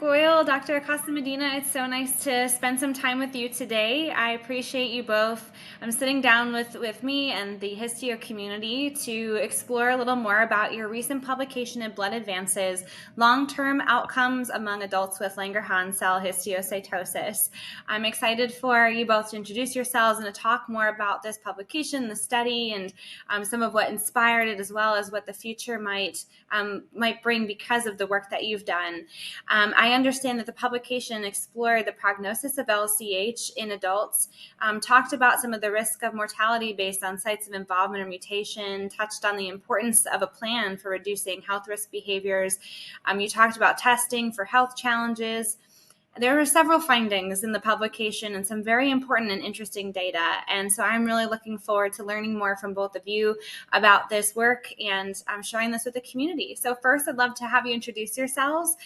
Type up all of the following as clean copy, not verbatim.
Goyal, Dr. Acosta Medina, it's so nice to spend some time with you today. I appreciate you both sitting down with me and the histio community to explore a little more about your recent publication in Blood Advances, Long-Term Outcomes Among Adults with Langerhans Cell Histiocytosis. I'm excited for you both to introduce yourselves and to talk more about this publication, the study, and some of what inspired it, as well as what the future might bring because of the work that you've done. I understand that the publication explored the prognosis of LCH in adults, talked about some of the risk of mortality based on sites of involvement or mutation, touched on the importance of a plan for reducing health risk behaviors. You talked about testing for health challenges. There were several findings in the publication and some very important and interesting data. And so I'm really looking forward to learning more from both of you about this work and sharing this with the community. So first, I'd love to have you introduce yourselves.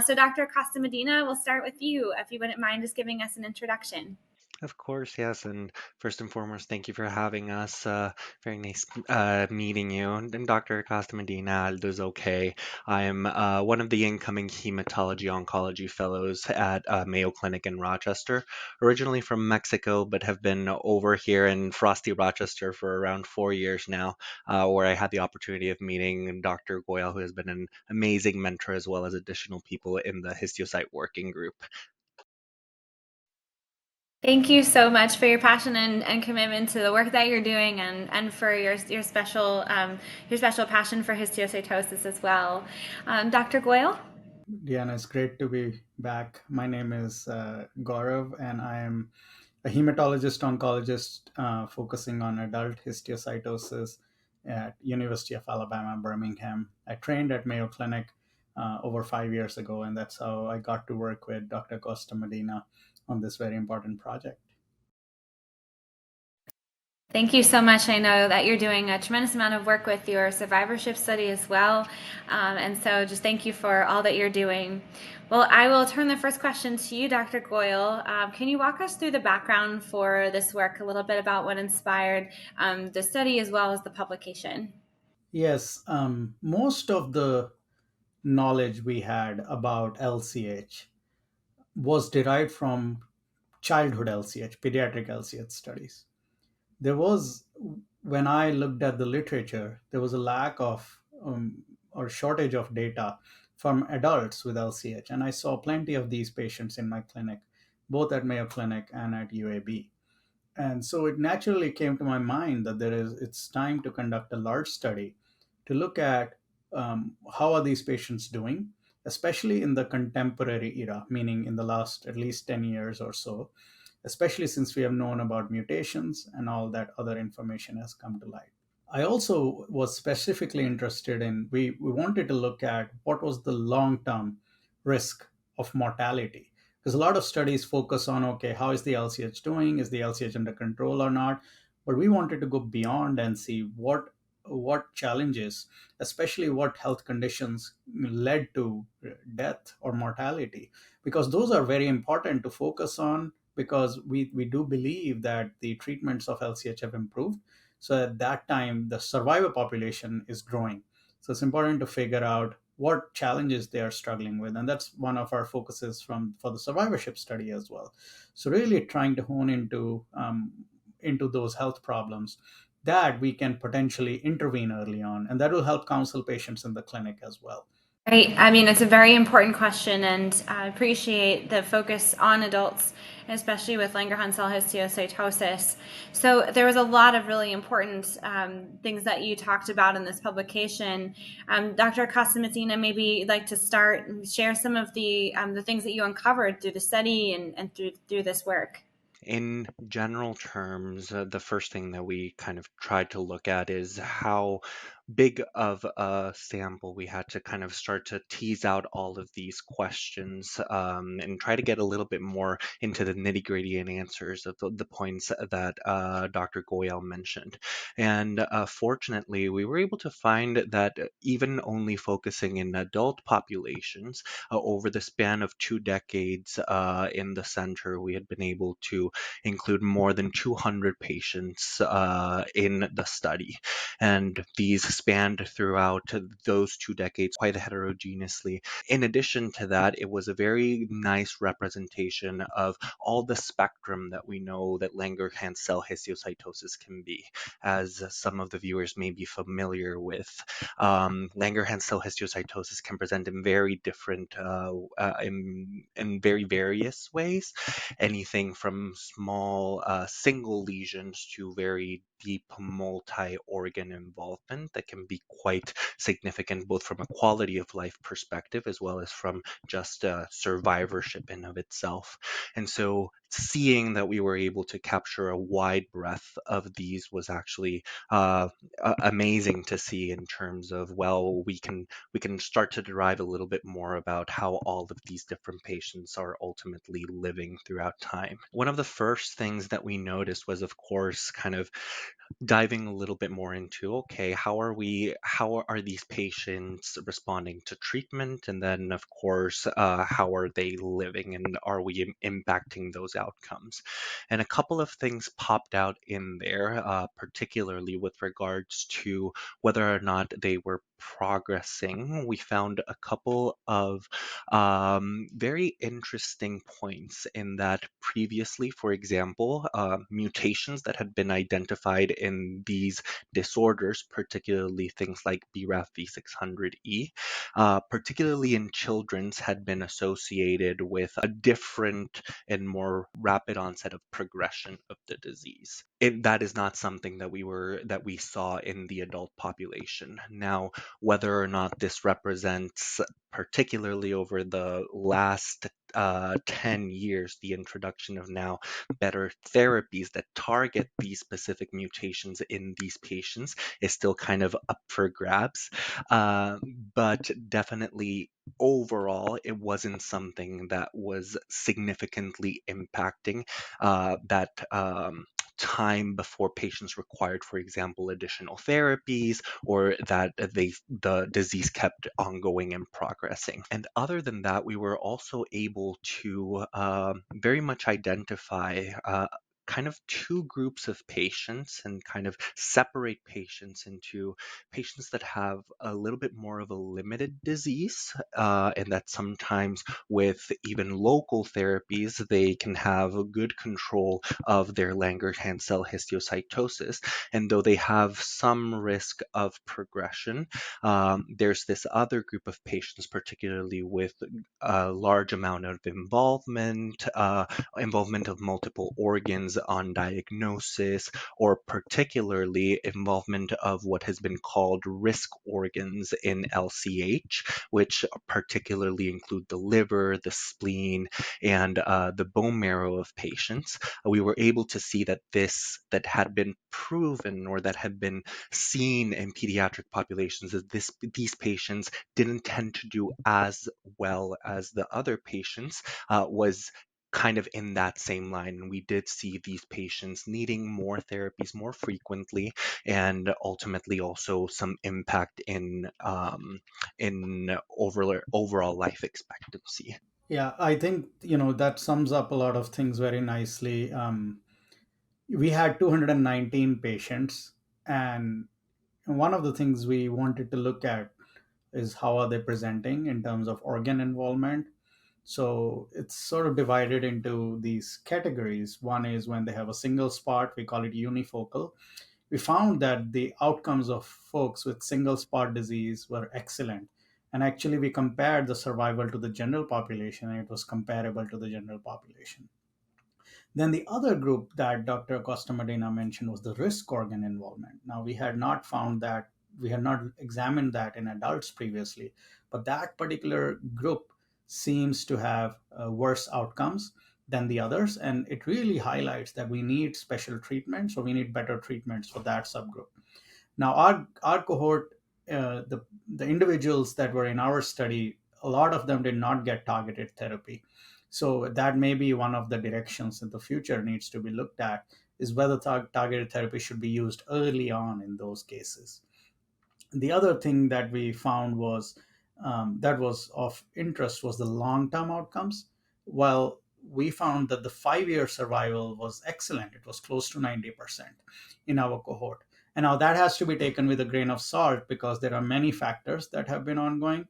So Dr. Acosta Medina, we'll start with you, if you wouldn't mind just giving us an introduction. Of course, yes. And first and foremost, thank you for having us. Very nice meeting you. And Dr. Acosta Medina, Aldo's okay. I'm one of the incoming hematology oncology fellows at Mayo Clinic in Rochester. Originally from Mexico, but have been over here in frosty Rochester for around 4 years now, where I had the opportunity of meeting Dr. Goyal, who has been an amazing mentor, as well as additional people in the histiocyte working group. Thank you so much for your passion and commitment to the work that you're doing, and for your special passion for histiocytosis as well. Dr. Goyle? Deanna, it's great to be back. My name is Gaurav, and I am a hematologist oncologist focusing on adult histiocytosis at University of Alabama, Birmingham. I trained at Mayo Clinic over 5 years ago, and that's how I got to work with Dr. Costa Medina on this very important project. Thank you so much. I know that you're doing a tremendous amount of work with your survivorship study as well. And so just thank you for all that you're doing. Well, I will turn the first question to you, Dr. Goyle. Can you walk us through the background for this work, a little bit about what inspired the study as well as the publication? Yes, most of the knowledge we had about LCH was derived from childhood LCH, pediatric LCH studies. There was, when I looked at the literature, there was a lack of or shortage of data from adults with LCH. And I saw plenty of these patients in my clinic, both at Mayo Clinic and at UAB. And so it naturally came to my mind that it's time to conduct a large study to look at how are these patients doing, especially in the contemporary era, meaning in the last at least 10 years or so, especially since we have known about mutations and all that other information has come to light. I also was specifically interested in, we wanted to look at what was the long term risk of mortality. Because a lot of studies focus on, okay, how is the LCH doing? Is the LCH under control or not? But we wanted to go beyond and see what challenges, especially what health conditions led to death or mortality, because those are very important to focus on, because we do believe that the treatments of LCH have improved. So at that time, the survivor population is growing. So it's important to figure out what challenges they are struggling with, and that's one of our focuses for the survivorship study as well. So really trying to hone into those health problems that we can potentially intervene early on, and that will help counsel patients in the clinic as well. Right. I mean, it's a very important question, and I appreciate the focus on adults, especially with Langerhans cell histiocytosis. So there was a lot of really important things that you talked about in this publication. Dr. Acosta Medina, maybe you'd like to start and share some of the things that you uncovered through the study and through this work. In general terms, the first thing that we kind of tried to look at is how big of a sample we had to kind of start to tease out all of these questions, and try to get a little bit more into the nitty gritty and answers of the points that Dr. Goyal mentioned. And fortunately, we were able to find that even only focusing in adult populations over the span of 2 decades in the center, we had been able to include more than 200 patients in the study. And these spanned throughout those 2 decades quite heterogeneously. In addition to that, it was a very nice representation of all the spectrum that we know that Langerhans cell histiocytosis can be, as some of the viewers may be familiar with. Langerhans cell histiocytosis can present in very different, in very various ways, anything from small single lesions to very deep multi-organ involvement that can be quite significant both from a quality of life perspective as well as from just survivorship in of itself. And so seeing that we were able to capture a wide breadth of these was actually amazing to see in terms of, well, we can start to derive a little bit more about how all of these different patients are ultimately living throughout time. One of the first things that we noticed was, of course, kind of diving a little bit more into, okay, how are these patients responding to treatment, and then of course how are they living, and are we impacting those outcomes? And a couple of things popped out in there, particularly with regards to whether or not they were progressing. We found a couple of very interesting points in that previously, for example, mutations that had been identified in these disorders, particularly things like BRAF V600E, particularly in children's, had been associated with a different and more rapid onset of progression of the disease. That is not something that we saw in the adult population. Now, whether or not this represents, particularly over the last 10 years, the introduction of now better therapies that target these specific mutations in these patients is still kind of up for grabs. But definitely overall, it wasn't something that was significantly impacting that time before patients required, for example, additional therapies, or that the disease kept ongoing and progressing. And other than that, we were also able to very much identify kind of two groups of patients and kind of separate patients into patients that have a little bit more of a limited disease, and that sometimes with even local therapies, they can have a good control of their Langerhans cell histiocytosis. And though they have some risk of progression, there's this other group of patients, particularly with a large amount of involvement of multiple organs on diagnosis, or particularly involvement of what has been called risk organs in LCH, which particularly include the liver, the spleen, and the bone marrow of patients. We were able to see that that had been proven, or that had been seen in pediatric populations, that these patients didn't tend to do as well as the other patients, was kind of in that same line. And we did see these patients needing more therapies more frequently, and ultimately also some impact in overall life expectancy. Yeah, I think that sums up a lot of things very nicely. We had 219 patients, and one of the things we wanted to look at is how are they presenting in terms of organ involvement. So it's sort of divided into these categories. One is when they have a single spot, we call it unifocal. We found that the outcomes of folks with single spot disease were excellent. And actually, we compared the survival to the general population, and it was comparable to the general population. Then the other group that Dr. Acosta Medina mentioned was the risk organ involvement. Now, we had not examined that in adults previously, but that particular group seems to have worse outcomes than the others. And it really highlights that we need special treatments, or we need better treatments for that subgroup. Now, our cohort, the individuals that were in our study, a lot of them did not get targeted therapy. So that may be one of the directions in the future needs to be looked at, is whether targeted therapy should be used early on in those cases. The other thing that we found was that was of interest was the long-term outcomes. Well, we found that the 5-year survival was excellent. It was close to 90% in our cohort. And now that has to be taken with a grain of salt because there are many factors that have been ongoing.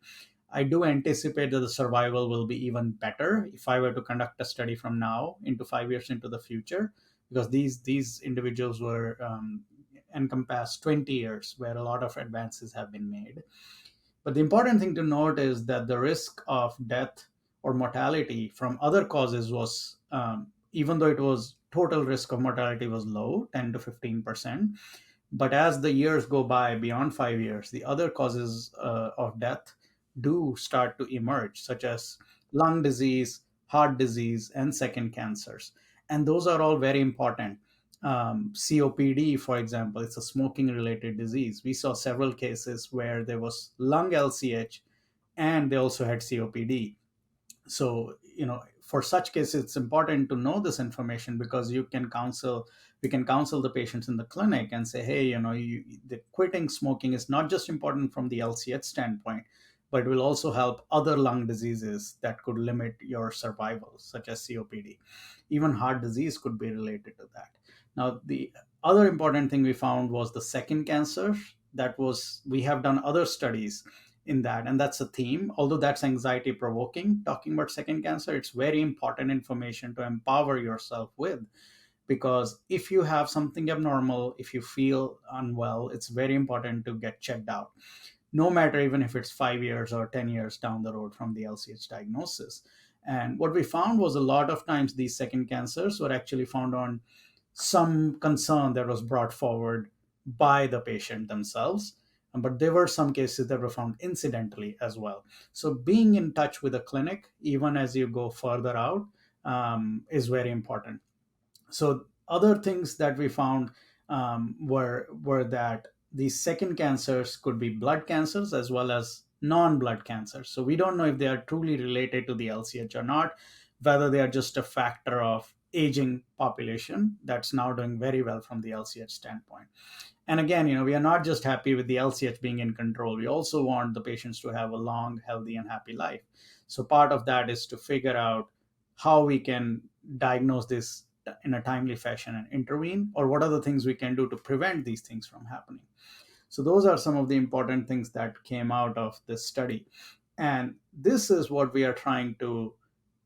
I do anticipate that the survival will be even better if I were to conduct a study from now into 5 years into the future, because these individuals were encompass 20 years where a lot of advances have been made. But the important thing to note is that the risk of death or mortality from other causes was, even though it was total risk of mortality was low, 10 to 15%, but as the years go by, beyond 5 years, the other causes of death do start to emerge, such as lung disease, heart disease, and second cancers. And those are all very important. COPD, for example, it's a smoking related disease. We saw several cases where there was lung LCH and they also had COPD. So for such cases it's important to know this information, because we can counsel the patients in the clinic and say, hey, the quitting smoking is not just important from the LCH standpoint, but will also help other lung diseases that could limit your survival, such as COPD. Even heart disease could be related to that. Now, the other important thing we found was the second cancer. We have done other studies in that, and that's a theme. Although that's anxiety provoking, talking about second cancer, it's very important information to empower yourself with, because if you have something abnormal, if you feel unwell, it's very important to get checked out, no matter even if it's 5 years or 10 years down the road from the LCH diagnosis. And what we found was, a lot of times these second cancers were actually found on some concern that was brought forward by the patient themselves. But there were some cases that were found incidentally as well. So being in touch with a clinic, even as you go further out, is very important. So other things that we found were that these second cancers could be blood cancers as well as non-blood cancers. So we don't know if they are truly related to the LCH or not, whether they are just a factor of aging population that's now doing very well from the LCH standpoint. And again, we are not just happy with the LCH being in control. We also want the patients to have a long, healthy, and happy life. So part of that is to figure out how we can diagnose this in a timely fashion and intervene, or what are the things we can do to prevent these things from happening. So those are some of the important things that came out of this study. And this is what we are trying to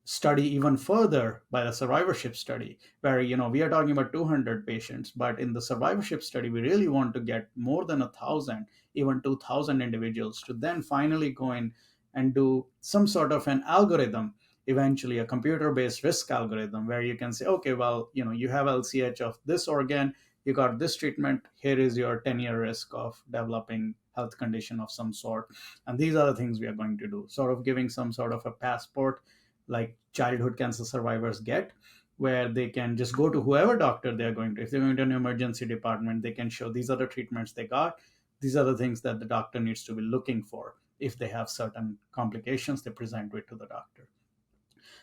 study even further by the survivorship study, where we are talking about 200 patients, but in the survivorship study we really want to get more than 1,000, even 2,000 individuals, to then finally go in and do some sort of an algorithm, eventually a computer based risk algorithm, where you can say, okay, well, you have LCH of this organ, you got this treatment, here is your 10-year risk of developing health condition of some sort, and these are the things we are going to do, sort of giving some sort of a passport like childhood cancer survivors get, where they can just go to whoever doctor they're going to. If they're going to an emergency department, they can show these are the treatments they got. These are the things that the doctor needs to be looking for. If they have certain complications, they present it to the doctor.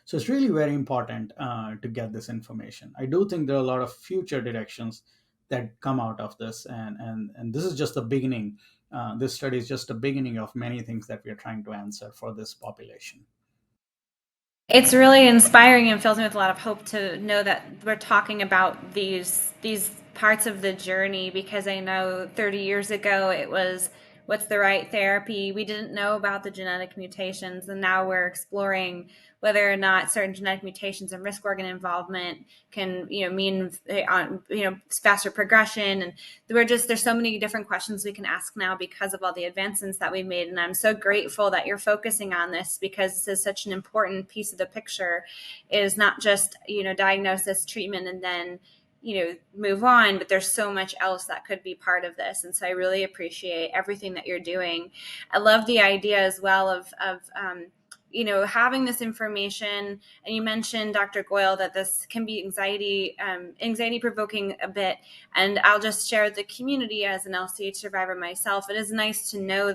So it's really very important to get this information. I do think there are a lot of future directions that come out of this, and this is just the beginning. This study is just the beginning of many things that we are trying to answer for this population. It's really inspiring and fills me with a lot of hope to know that we're talking about these parts of the journey, because I know 30 years ago it was, what's the right therapy? We didn't know about the genetic mutations, and now we're exploring whether or not certain genetic mutations and risk organ involvement can mean faster progression. And there's so many different questions we can ask now because of all the advancements that we've made. And I'm so grateful that you're focusing on this, because this is such an important piece of the picture. Is not just diagnosis, treatment, and then move on, but there's so much else that could be part of this. And so I really appreciate everything that you're doing. I love the idea as well of having this information. And you mentioned, Dr. Goyal, that this can be anxiety provoking a bit. And I'll just share with the community, as an LCH survivor myself, it is nice to know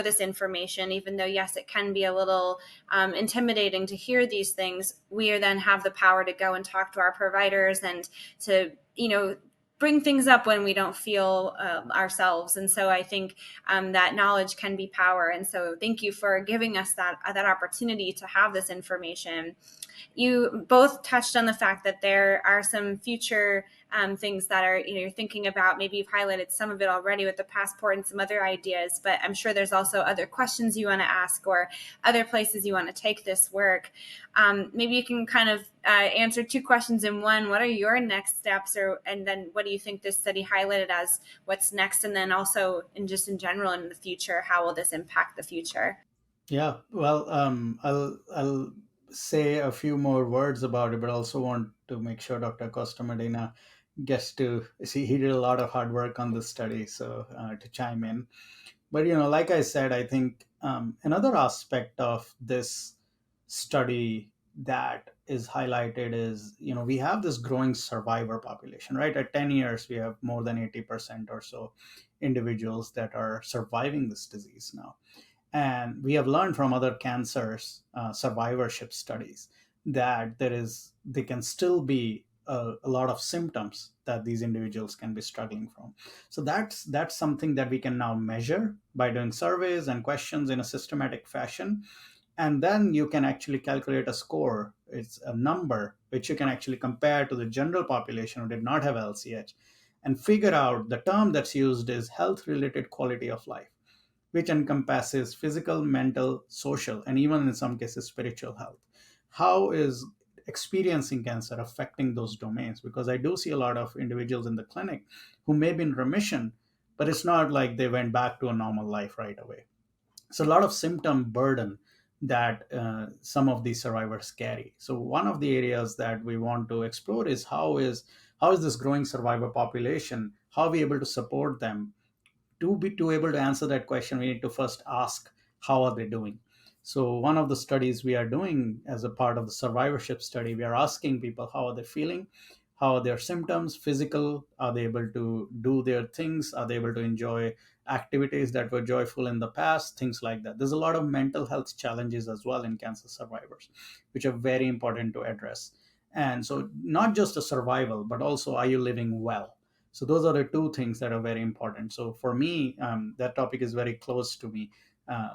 this information, even though, yes, it can be a little intimidating to hear these things. We then have the power to go and talk to our providers and to, bring things up when we don't feel ourselves. And so I think that knowledge can be power. And so thank you for giving us that opportunity to have this information. You both touched on the fact that there are some future things that are, you're thinking about. Maybe you've highlighted some of it already with the passport and some other ideas, but I'm sure there's also other questions you want to ask or other places you want to take this work. Maybe you can kind of answer two questions in one. What are your next steps, and then what do you think this study highlighted as what's next, and then also in general in the future, how will this impact the future? Yeah, well, I'll say a few more words about it, but also want to make sure Dr. Costa Medina gets to see. He did a lot of hard work on this study, so to chime in. But like I said, I think another aspect of this study that is highlighted is we have this growing survivor population, right? At 10 years, we have more than 80% or so individuals that are surviving this disease now. And we have learned from other cancers survivorship studies that they can still be a lot of symptoms that these individuals can be struggling from. So that's something that we can now measure by doing surveys and questions in a systematic fashion. And then you can actually calculate a score. It's a number which you can actually compare to the general population who did not have LCH, and figure out the term that's used is health related quality of life, which encompasses physical, mental, social, and even in some cases, spiritual health. How is experiencing cancer affecting those domains? Because I do see a lot of individuals in the clinic who may be in remission, but it's not like they went back to a normal life right away. So, a lot of symptom burden that some of these survivors carry. So, one of the areas that we want to explore is how is this growing survivor population? How are we able to support them? To able to answer that question, we need to first ask how are they doing. So one of the studies we are doing as a part of the survivorship study, we are asking people how are they feeling, how are their symptoms, physical, are they able to do their things, are they able to enjoy activities that were joyful in the past, things like that. There's a lot of mental health challenges as well in cancer survivors, which are very important to address. And so not just a survival, but also are you living well. So those are the two things that are very important. So for me, that topic is very close to me.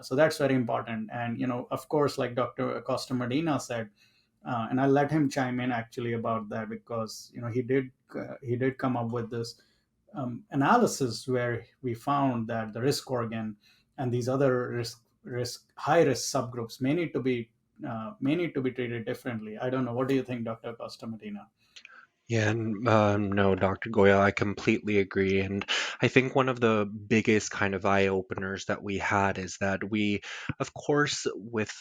So that's very important. And of course, like Dr. Acosta Medina said, and I'll let him chime in actually about that, because he did come up with this analysis where we found that the risk organ and these other risk high risk subgroups may need to be treated differently. I don't know. What do you think, Dr. Acosta Medina? Yeah, and no, Dr. Goyal, I completely agree. And I think one of the biggest kind of eye openers that we had is that we, of course, with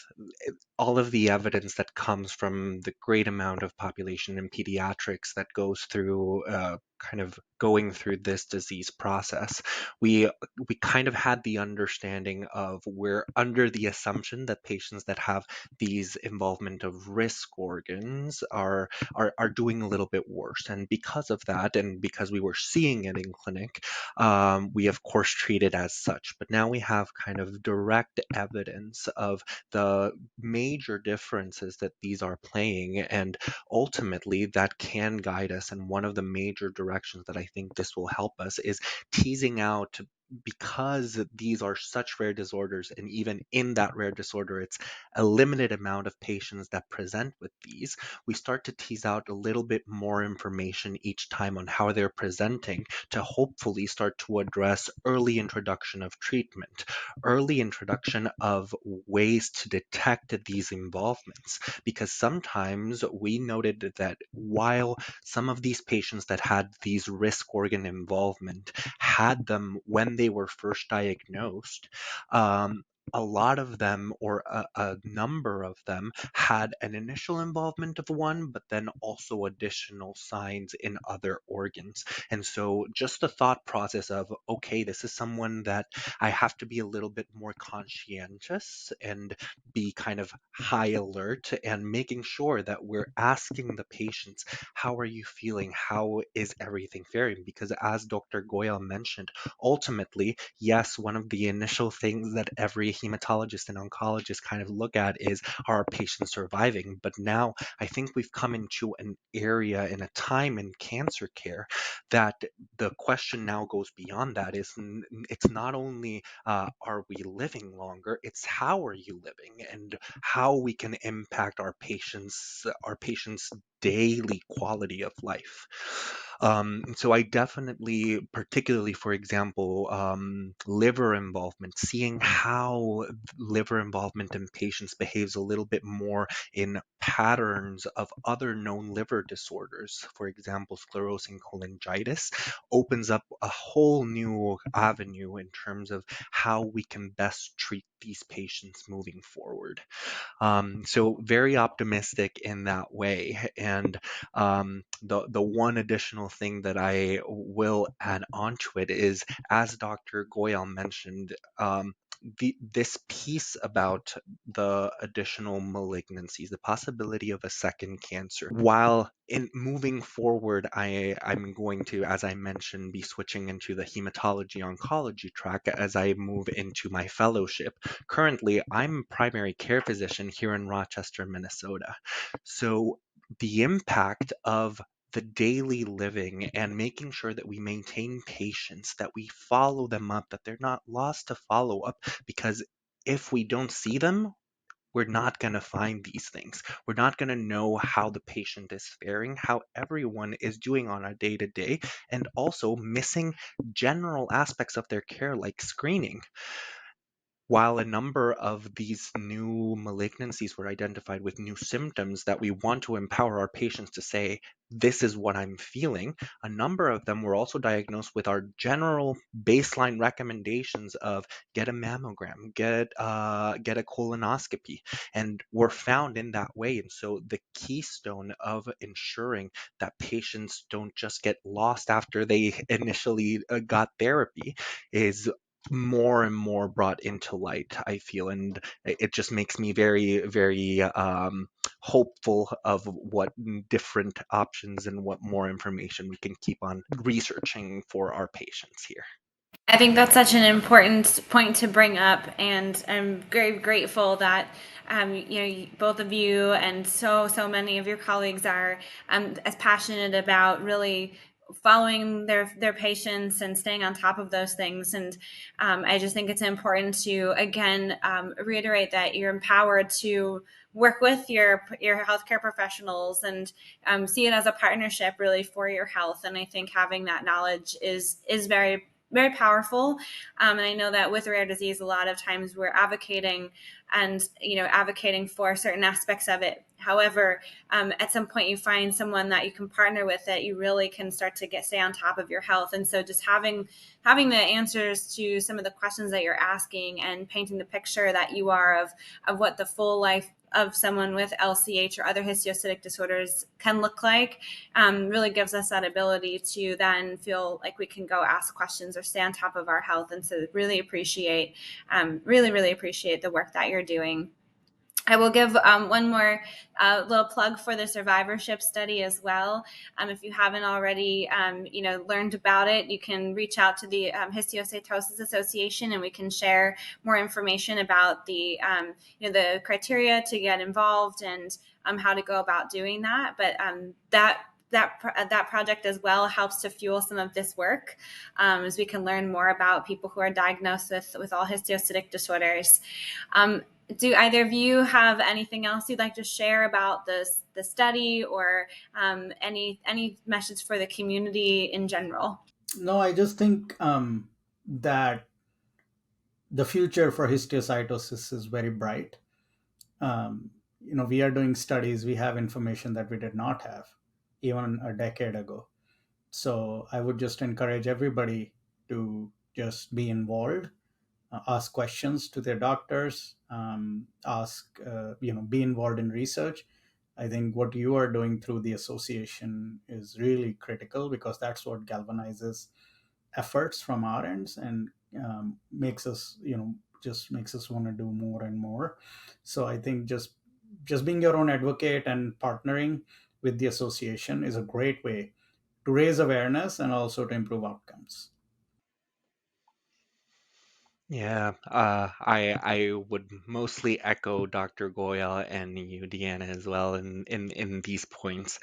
all of the evidence that comes from the great amount of population in pediatrics that goes through kind of going through this disease process, we we kind of had the understanding of we're under the assumption that patients that have these involvement of risk organs are doing a little bit worse. And because of that, and because we were seeing it in clinic, we of course treat it as such. But now we have kind of direct evidence of the major differences that these are playing, and ultimately that can guide us. And one of the major directions that I think this will help us is teasing out, because these are such rare disorders, and even in that rare disorder it's a limited amount of patients that present with these, we start to tease out a little bit more information each time on how they're presenting, to hopefully start to address early introduction of treatment, early introduction of ways to detect these involvements. Because sometimes we noted that while some of these patients that had these risk organ involvement had them when they were first diagnosed, a lot of them, or a number of them, had an initial involvement of one, but then also additional signs in other organs. And so, just the thought process of, okay, this is someone that I have to be a little bit more conscientious and be kind of high alert, and making sure that we're asking the patients, how are you feeling? How is everything faring? Because, as Dr. Goyal mentioned, ultimately, yes, one of the initial things that every hematologist and oncologist kind of look at is, are our patients surviving? But now I think we've come into an area in a time in cancer care that the question now goes beyond that. It's not only are we living longer, it's how are you living, and how we can impact our patients' daily quality of life. So I definitely, particularly for example, liver involvement, seeing how liver involvement in patients behaves a little bit more in patterns of other known liver disorders, for example, sclerosing cholangitis, opens up a whole new avenue in terms of how we can best treat these patients moving forward. So very optimistic in that way. And the one additional thing that I will add onto it is, as Dr. Goyal mentioned, this piece about the additional malignancies, the possibility of a second cancer. While in moving forward, I'm going to, as I mentioned, be switching into the hematology oncology track as I move into my fellowship. Currently, I'm a primary care physician here in Rochester, Minnesota. So the impact of the daily living and making sure that we maintain patients, that we follow them up, that they're not lost to follow up, because if we don't see them, we're not going to find these things. We're not going to know how the patient is faring, how everyone is doing on a day to day, and also missing general aspects of their care like screening. While a number of these new malignancies were identified with new symptoms that we want to empower our patients to say, this is what I'm feeling, a number of them were also diagnosed with our general baseline recommendations of get a mammogram, get a colonoscopy, and were found in that way. And so the keystone of ensuring that patients don't just get lost after they initially got therapy is more and more brought into light, I feel, and it just makes me very, very hopeful of what different options and what more information we can keep on researching for our patients here. I think that's such an important point to bring up, and I'm very grateful that both of you and so many of your colleagues are as passionate about really following their patients and staying on top of those things. And I just think it's important to again reiterate that you're empowered to work with your healthcare professionals and see it as a partnership really for your health. And I think having that knowledge is very powerful. And I know that with rare disease, a lot of times we're advocating and advocating for certain aspects of it. However, at some point you find someone that you can partner with that you really can start to stay on top of your health. And so just having the answers to some of the questions that you're asking and painting the picture that you are of what the full life of someone with LCH or other histiocytic disorders can look like really gives us that ability to then feel like we can go ask questions or stay on top of our health. And so really appreciate the work that you're doing. I will give one more little plug for the survivorship study as well. If you haven't already, learned about it, you can reach out to the Histiocytosis Association, and we can share more information about the criteria to get involved and how to go about doing that. But that project as well helps to fuel some of this work as we can learn more about people who are diagnosed with all histiocytic disorders. Do either of you have anything else you'd like to share about the study or any message for the community in general? No, I just think that the future for histiocytosis is very bright. We are doing studies, we have information that we did not have even a decade ago. So I would just encourage everybody to just be involved, ask questions to their doctors, be involved in research. I think what you are doing through the association is really critical because that's what galvanizes efforts from our ends and makes us, just makes us want to do more and more. So I think just being your own advocate and partnering with the association is a great way to raise awareness and also to improve outcomes. Yeah, I would mostly echo Dr. Goyal and you, Deanna, as well in these points.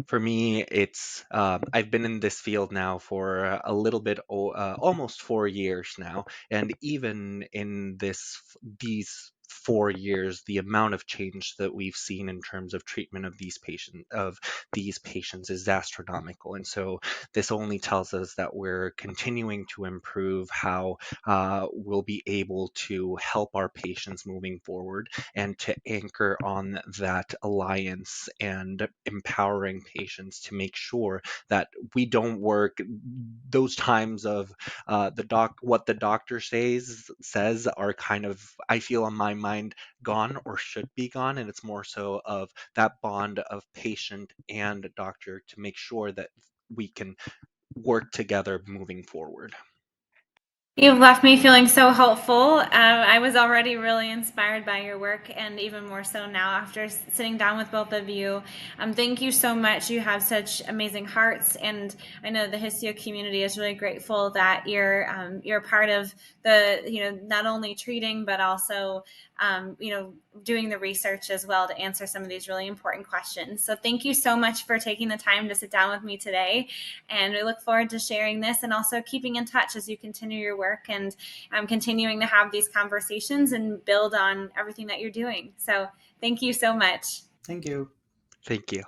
For me, it's I've been in this field now for a little bit, almost 4 years now, and even in these 4 years, the amount of change that we've seen in terms of treatment of these patients is astronomical. And so this only tells us that we're continuing to improve how we'll be able to help our patients moving forward, and to anchor on that alliance and empowering patients to make sure that we don't work those times of what the doctor says are kind of, I feel in my mind, gone or should be gone, and it's more so of that bond of patient and doctor to make sure that we can work together moving forward. You've left me feeling so hopeful. I was already really inspired by your work, and even more so now after sitting down with both of you. Thank you so much. You have such amazing hearts, and I know the Histio community is really grateful that you're part of the, not only treating but also doing the research as well to answer some of these really important questions. So thank you so much for taking the time to sit down with me today. And we look forward to sharing this and also keeping in touch as you continue your work, and continuing to have these conversations and build on everything that you're doing. So thank you so much. Thank you. Thank you.